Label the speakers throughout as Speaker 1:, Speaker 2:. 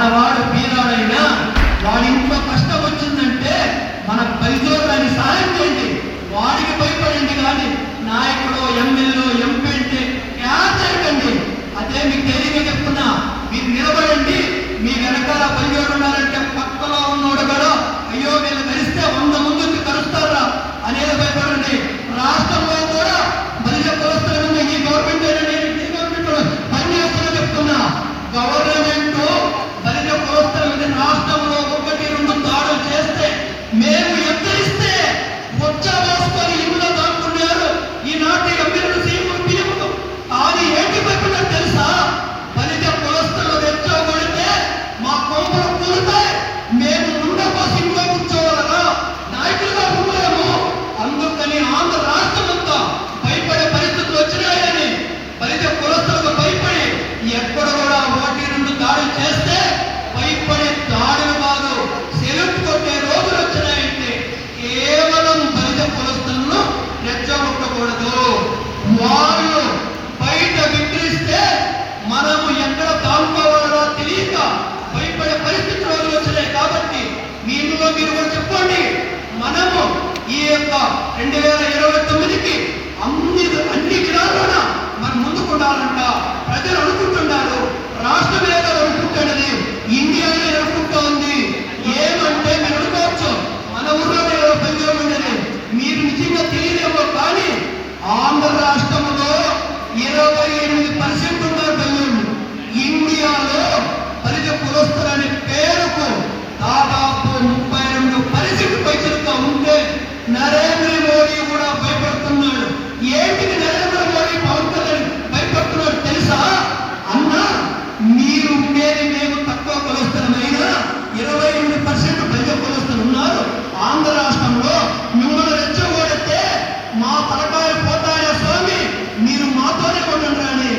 Speaker 1: మనవాడు బీరాడైనా వాడి ఇంట్లో కష్టం వచ్చిందంటే మన బలిజోగాన్ని సహాయం చేయండి, వాడికి భయపడండి. కానీ నాయకుడు ఎమ్మెల్యే ఎంపీ అంటే క్యాచ్ చేయకండి. అదే మీకు తెలియగా చెప్తున్నా, మీరు నిలబడండి. మీ వెనకాల బలిజోడు ఉన్నారంటే పక్కలో ఉన్నోడు కూడా అయ్యో వీళ్ళు కలిస్తే 100 ముందుకు కలుస్తారా అనేది భయపడండి. రాష్ట్రంలో కూడా బలిజ కులస్తుల మీద ఈ గవర్నమెంట్ పనిచేస్తున్నా చెప్తున్నా. గవర్నమెంట్ బలిజ కులస్తుల మీద రాష్ట్రంలో 1-2 దాడులు చేస్తే మేము ఎత్తరిస్తే వచ్చా వేసుకొని ఇంట్లో దాక్కున్నారు ఈనాటి ఎమ్మెల్యేలు సీఎంలు పిలుపులు. అది ఏంటి భయపడ్డా తెలుసా? బలిజ కులస్తులు రెచ్చగొడితే మా కొంపలు కూలుతాయి, మేము ఉండకోసి ఇంట్లో కూర్చోవాలరా నాయకులుగా ఉండలేము. అందుకని ఆంధ్ర రాష్ట్రం అంతా భయపడే పరిస్థితులు వచ్చినాయని బలిజ కులస్తులకు భయపడి ఎక్కడ కూడా 1-2 దాడులు చేస్తే భయపడే దాడులు కాదు, సెల్యూట్ కొట్టే రోజులు వచ్చినాయంటే కేవలం బలిజ కులస్తులను రెచ్చగొట్టకూడదు. వాళ్ళు బయట విక్రిస్తే మనము ఎక్కడ తానుకోవాలో తెలియక భయపడే పరిస్థితి రోజులు వచ్చినాయి. కాబట్టి మీ ఇందులో మీరు కూడా చెప్పండి, మనము ఈ యొక్క 2029కి అన్ని జిల్లాల్లోన మనం ముందుకుండాలంట. ప్రజలు అనుకుంటున్నారు, రాష్ట్రమే అనుకుంటున్నది, ఇండియానే అనుకుంటా ఉంది. ఏమంటే మీరు అనుకోవచ్చు మన ఊర్లోనే బలిజోడు ఉండేది, మీరు నిజంగా తెలియదేమో. కానీ ఆంధ్ర రాష్ట్రంలో 28% ఉన్నారు బలిజోడు. ఇండియాలో బలిజ కులస్తులనే పేరుకు దాదాపు 32% పైసలుగా ఉంటే నరేంద్ర మోడీ కూడా భయపడుతున్నాడు. ఏంటికి నరేంద్ర మోడీ పవన్ కళ్యాణ్ భయపడుతున్నాడు తెలుసా? అన్నా మీరు ఉండేది మేము తక్కువ కులస్తులమైనా 28% బలిజ కులస్తులు ఉన్నారు ఆంధ్ర రాష్ట్రంలో. మిమ్మల్ని రెచ్చగొడితే మా తలకాయలు పోతాయా స్వామి, మీరు మాతోనే ఉండండి అని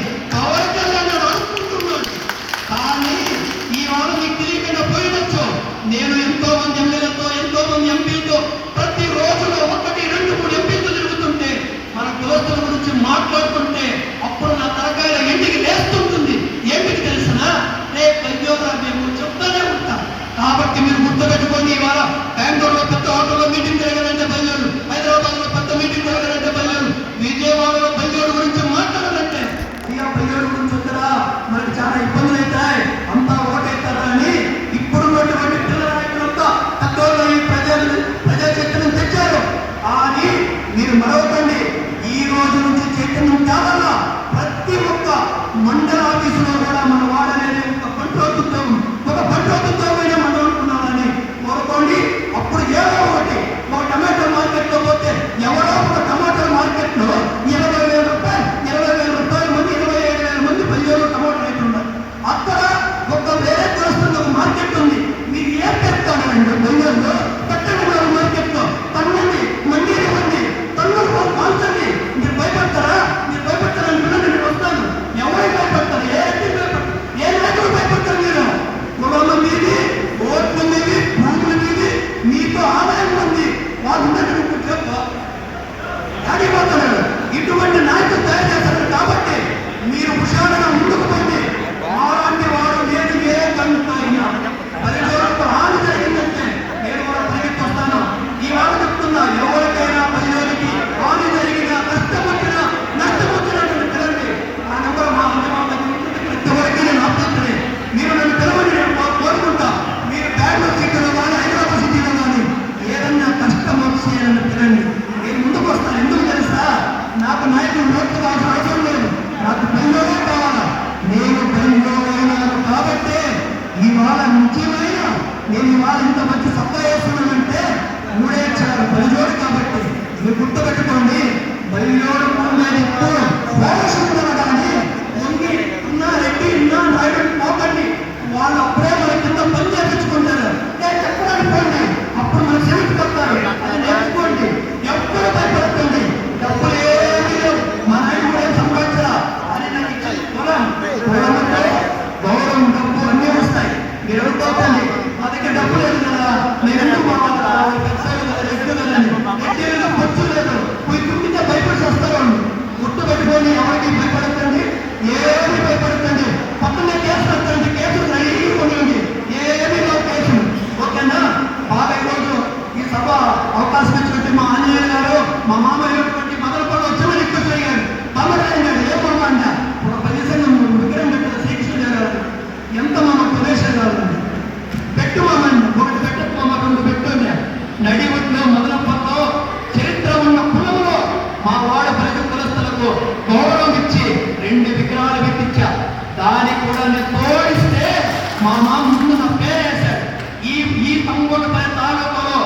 Speaker 1: విగ్రహాన్ని తోడిస్తే మా మామ ముందు నా పేరేశాడు. ఈ తంగోటపల్లి తాలూకాలో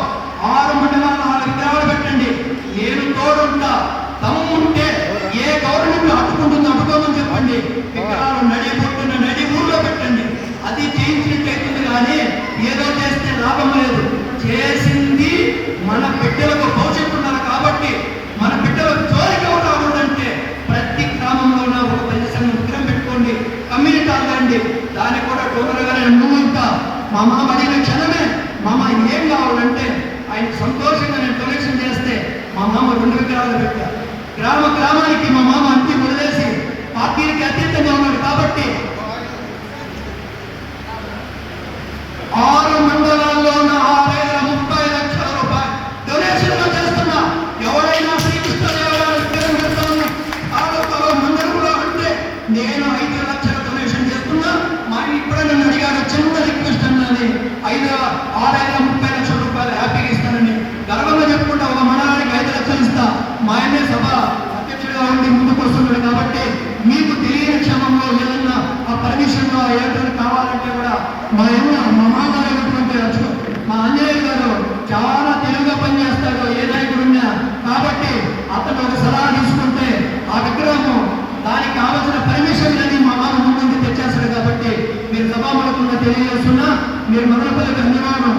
Speaker 1: 6 మండలాలు 6 విగ్రహాలు పెట్టండి, నేను తోడుంటా. తమ్ముంటే ఏ గవర్నమెంట్ అడ్డుకుంటుందో అడ్డుకోమని చెప్పండి. విగ్రహాలు నడి ఊర్లో పెట్టండి. అది చేయించినట్టు అవుతుంది, కానీ ఏదో చేస్తే లాభం లేదు. చేసింది మన బిడ్డలకు భవిష్యత్తు ఉండాలి కాబట్టి మన బిడ్డలకు జోలికి రాకూడదంటే ప్రతి గ్రామంలో ఒక ప్రదేశం విగ్రహం పెట్టుకోండి, కమ్యూనిటీ ఆగండి. దానికి కూడా డోనర్ గారు ముందుంటా. మా మామ అడిగిన క్షణమే మామ ఏం కావాలంటే ఆయన సంతోషంగా నేను డొనేషన్ చేస్తే మా మామ 2 విగ్రహాలు పెట్టారు. గ్రామానికి మా మామ అంతి వదిలేసి పార్టీకి అతీతంగా ఉన్నాడు కాబట్టి 6 మండలాల్లో 6,30 లక్షల రూపాయలు డొనేషన్ చేస్తున్నా. ఎవరైనా శ్రీకృష్ణదేవరాయలు విగ్రహం పెడతాను తాలూకాలో మండలంలో అంటే నేను 5 లక్షల డొనేషన్ చేస్తున్నా. మా ఇప్పుడే నన్ను అడిగాడు, చిన్న రిక్వెస్ట్ అన్నది 6,30 లక్షల రూపాయలు హ్యాపీగా ఇస్తానని గర్వంగా చెప్పుకుంటా. ఒక మండలానికి 5 లక్షలు ఇస్తా. మా ఆయనే సభ అధ్యక్షుడిగా ఉండి ముందుకు వస్తున్నాడు కాబట్టి మీకు తెలియని క్షమంలో ఏదన్నా ఆ పర్మిషన్లో ఏదైనా కావాలంటే కూడా మా మామగారు మా ఆంజనేయ గారు చాలా తెలివిగా పనిచేస్తాడు ఏ నాయకుడున్నా. కాబట్టి అతను ఒక సలహా తీసుకుంటే ఆ విగ్రహము దానికి కావలసిన పర్మిషన్ అని మా మామ ముందు తెచ్చేస్తాడు. కాబట్టి మీరు సభాముఖంగా తెలియజేస్తున్నా. మీరు మదనపల్లికి ధన్యవాదం.